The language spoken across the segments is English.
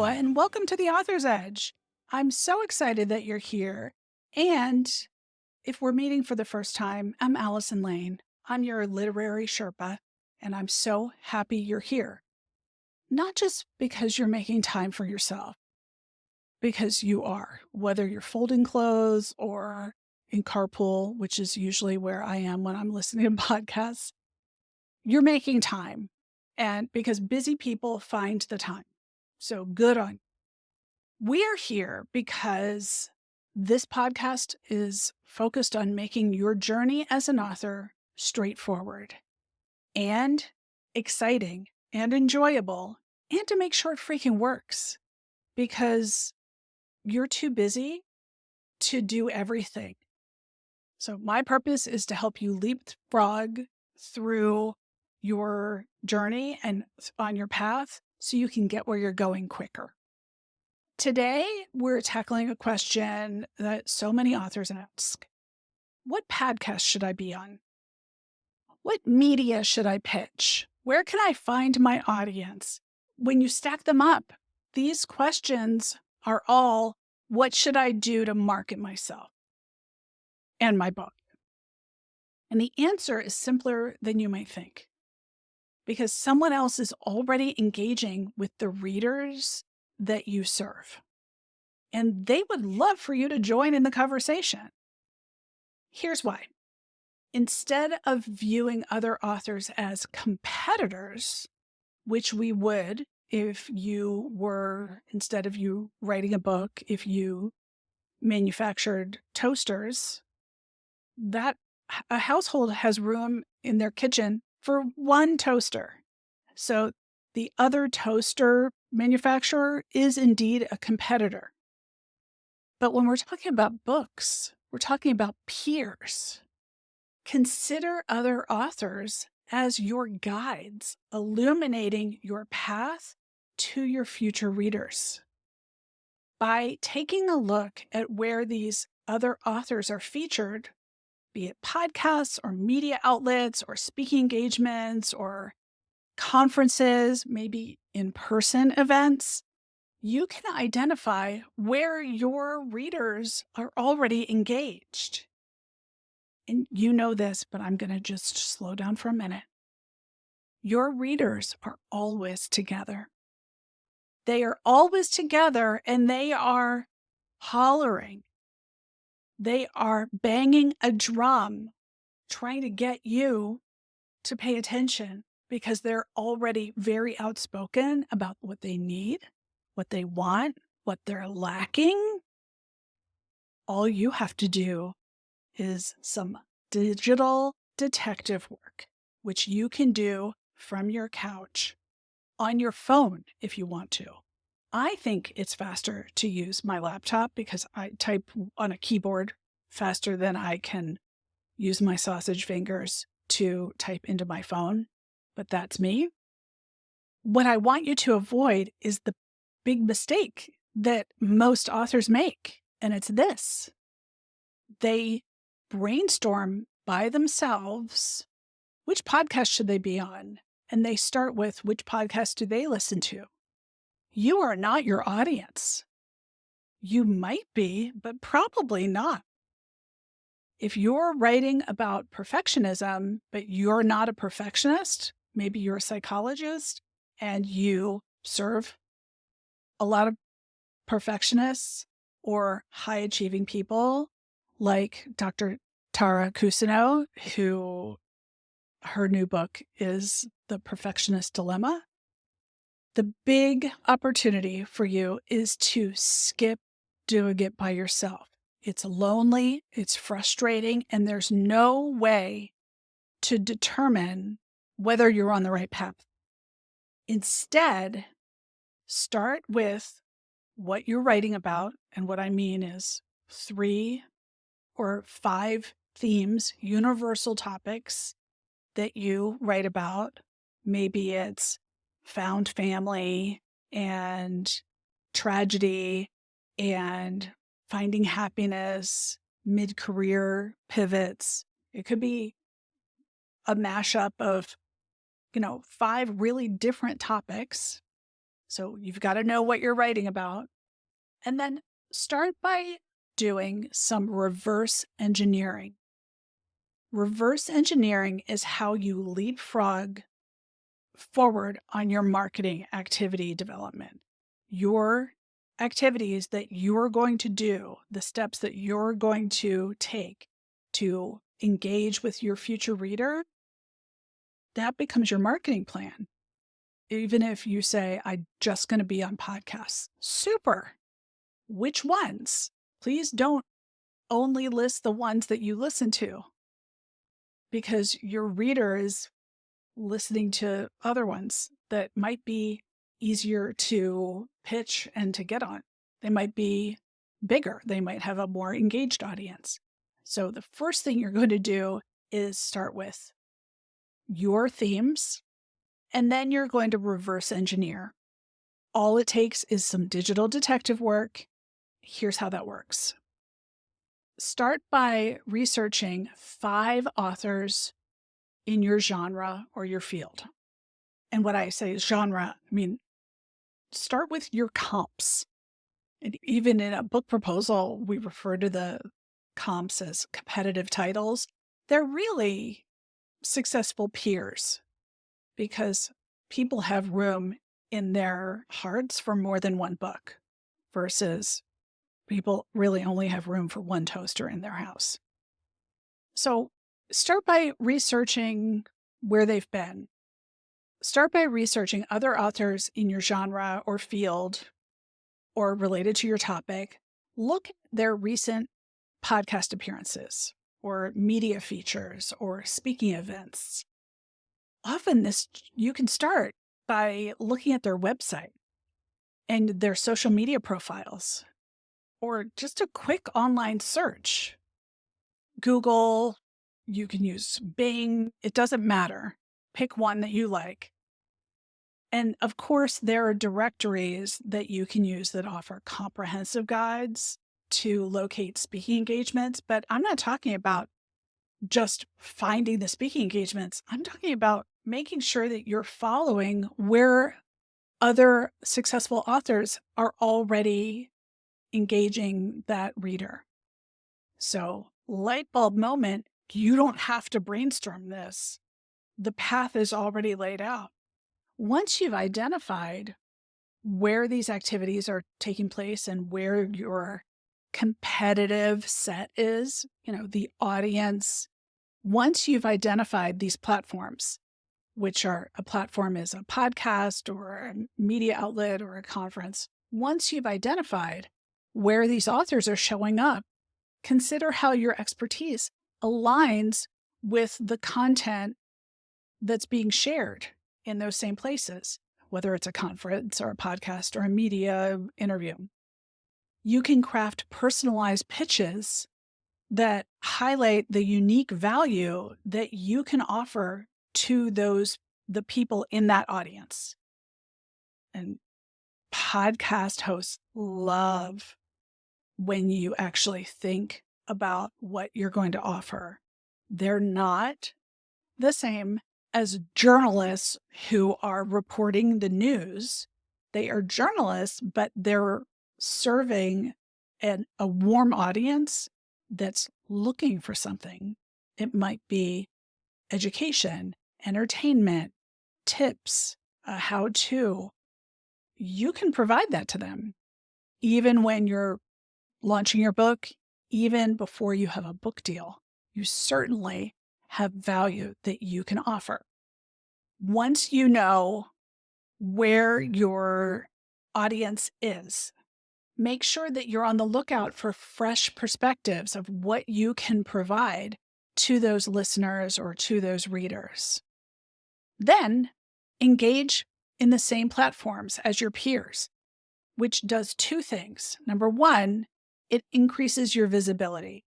Hello, and welcome to the Author's Edge. I'm so excited that you're here. And if we're meeting for the first time, I'm Allison Lane. I'm your literary Sherpa, and I'm so happy you're here. Not just because you're making time for yourself, because you are, whether you're folding clothes or in carpool, which is usually where I am when I'm listening to podcasts, you're making time. And because busy people find the time. So good on you. We are here because this podcast is focused on making your journey as an author straightforward and exciting and enjoyable, and to make sure it freaking works, because you're too busy to do everything. So my purpose is to help you leapfrog through your journey and on your path so you can get where you're going quicker. Today, we're tackling a question that so many authors ask. What podcast should I be on? What media should I pitch? Where can I find my audience? When you stack them up, these questions are all, what should I do to market myself and my book? And the answer is simpler than you might think, because someone else is already engaging with the readers that you serve. And they would love for you to join in the conversation. Here's why. Instead of viewing other authors as competitors, which we would if you were, instead of you writing a book, if you manufactured toasters, that a household has room in their kitchen for one toaster. So the other toaster manufacturer is indeed a competitor. But when we're talking about books, we're talking about peers. Consider other authors as your guides, illuminating your path to your future readers. By taking a look at where these other authors are featured, be it podcasts or media outlets or speaking engagements or conferences, maybe in-person events, you can identify where your readers are already engaged. And you know this, but I'm going to just slow down for a minute. Your readers are always together. They are always together, and they are hollering. They are banging a drum, trying to get you to pay attention, because they're already very outspoken about what they need, what they want, what they're lacking. All you have to do is some digital detective work, which you can do from your couch on your phone if you want to. I think it's faster to use my laptop because I type on a keyboard faster than I can use my sausage fingers to type into my phone, but that's me. What I want you to avoid is the big mistake that most authors make, and it's this. They brainstorm by themselves, which podcast should they be on? And they start with, which podcast do they listen to? You are not your audience. You might be, but probably not. If you're writing about perfectionism, but you're not a perfectionist, maybe you're a psychologist and you serve a lot of perfectionists or high-achieving people like Dr. Tara Kusino, who her new book is The Perfectionist Dilemma. The big opportunity for you is to skip doing it by yourself. It's lonely, it's frustrating, and there's no way to determine whether you're on the right path. Instead, start with what you're writing about. And what I mean is 3 or 5 themes, universal topics that you write about. Maybe it's found family and tragedy and finding happiness, mid-career pivots. It could be a mashup of, 5 really different topics. So you've got to know what you're writing about. And then start by doing some reverse engineering. Reverse engineering is how you leapfrog forward on your marketing activity development. Your activities that you're going to do, the steps that you're going to take to engage with your future reader, that becomes your marketing plan. Even if you say, I'm just going to be on podcasts, super. Which ones? Please don't only list the ones that you listen to, because your reader is listening to other ones that might be easier to pitch and to get on. They might be bigger. They might have a more engaged audience. So the first thing you're going to do is start with your themes, and then you're going to reverse engineer. All it takes is some digital detective work. Here's how that works. Start by researching 5 authors in your genre or your field. And what I say is genre, I mean, start with your comps. And even in a book proposal, we refer to the comps as competitive titles. They're really successful peers because people have room in their hearts for more than one book versus people really only have room for one toaster in their house. So start by researching where they've been. Start by researching other authors in your genre or field or related to your topic. Look at their recent podcast appearances or media features or speaking events. Often you can start by looking at their website and their social media profiles or just a quick online search. Google, you can use Bing, it doesn't matter. Pick one that you like. And of course, there are directories that you can use that offer comprehensive guides to locate speaking engagements. But I'm not talking about just finding the speaking engagements. I'm talking about making sure that you're following where other successful authors are already engaging that reader. So, light bulb moment, you don't have to brainstorm this. The path is already laid out. Once you've identified where these activities are taking place and where your competitive set is, the audience, once you've identified these platforms, which are a platform is a podcast or a media outlet or a conference, once you've identified where these authors are showing up, consider how your expertise aligns with the content that's being shared in those same places, whether it's a conference or a podcast or a media interview. You can craft personalized pitches that highlight the unique value that you can offer to the people in that audience. And podcast hosts love when you actually think about what you're going to offer. They're not the same as journalists who are reporting the news. They are journalists, but they're serving a warm audience that's looking for something. It might be education, entertainment, tips, a how-to. You can provide that to them, even when you're launching your book, even before you have a book deal. You certainly have value that you can offer. Once you know where your audience is, make sure that you're on the lookout for fresh perspectives of what you can provide to those listeners or to those readers. Then engage in the same platforms as your peers, which does 2 things. Number 1, it increases your visibility,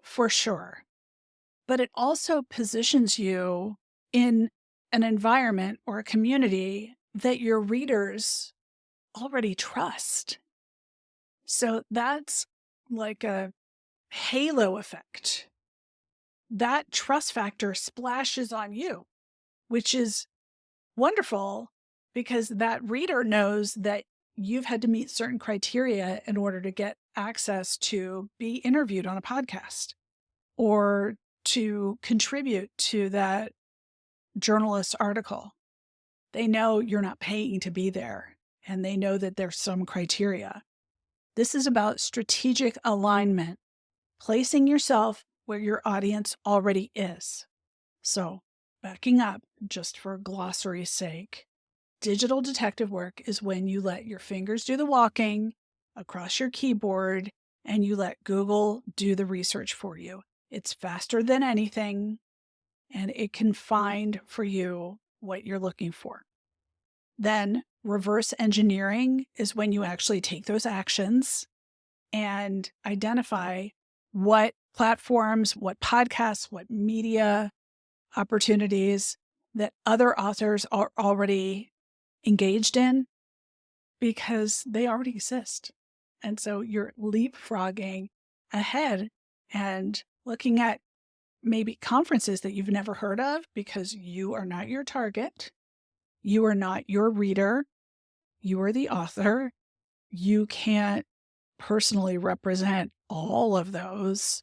for sure. But it also positions you in an environment or a community that your readers already trust. So that's like a halo effect. That trust factor splashes on you, which is wonderful because that reader knows that you've had to meet certain criteria in order to get access to be interviewed on a podcast or to contribute to that journalist's article. They know you're not paying to be there, and they know that there's some criteria. This is about strategic alignment, placing yourself where your audience already is. So, backing up just for glossary's sake, digital detective work is when you let your fingers do the walking across your keyboard and you let Google do the research for you. It's faster than anything, and it can find for you what you're looking for. Then reverse engineering is when you actually take those actions and identify what platforms, what podcasts, what media opportunities that other authors are already engaged in because they already exist. And so you're leapfrogging ahead and looking at maybe conferences that you've never heard of because you are not your target. You are not your reader. You are the author. You can't personally represent all of those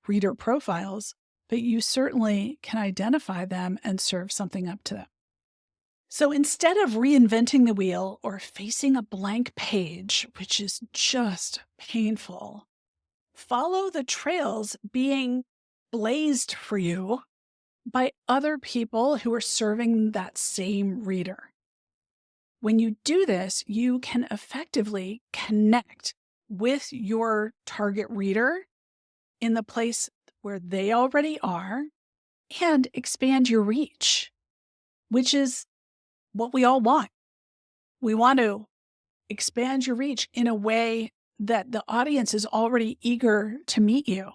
reader profiles, but you certainly can identify them and serve something up to them. So instead of reinventing the wheel or facing a blank page, which is just painful, follow the trails being blazed for you by other people who are serving that same reader. When you do this, you can effectively connect with your target reader in the place where they already are and expand your reach, which is what we all want. We want to expand your reach in a way that the audience is already eager to meet you.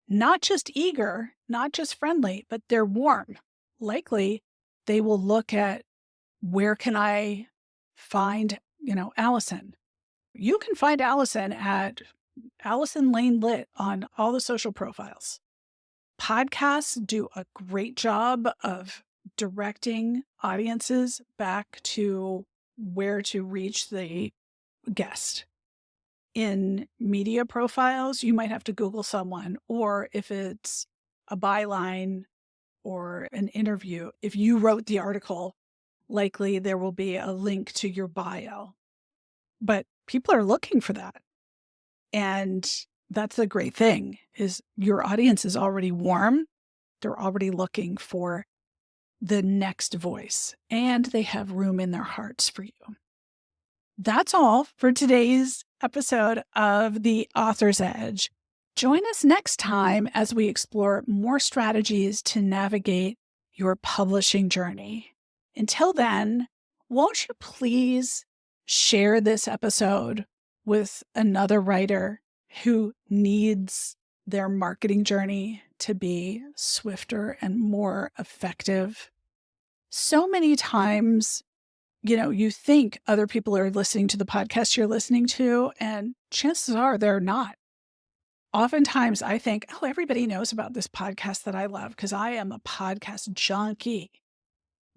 Not just eager, not just friendly, but they're warm. Likely, they will look at where can I find, Allison. You can find Allison at Allison Lane Lit on all the social profiles. Podcasts do a great job of directing audiences back to where to reach the guest. In media profiles, you might have to Google someone, or if it's a byline or an interview, if you wrote the article, likely there will be a link to your bio. But people are looking for that. And that's the great thing is your audience is already warm. They're already looking for the next voice, and they have room in their hearts for you. That's all for today's episode of The Author's Edge. Join us next time as we explore more strategies to navigate your publishing journey. Until then, won't you please share this episode with another writer who needs their marketing journey to be swifter and more effective? So many times, you think other people are listening to the podcast you're listening to, and chances are they're not. Oftentimes I think, everybody knows about this podcast that I love because I am a podcast junkie.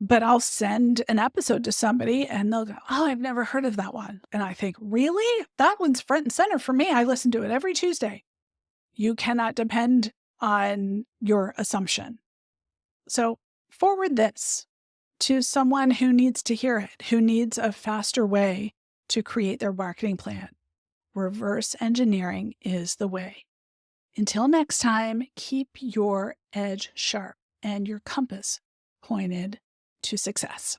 But I'll send an episode to somebody and they'll go, I've never heard of that one. And I think, really? That one's front and center for me. I listen to it every Tuesday. You cannot depend on your assumption. So forward this to someone who needs to hear it, who needs a faster way to create their marketing plan. Reverse engineering is the way. Until next time, keep your edge sharp and your compass pointed to success.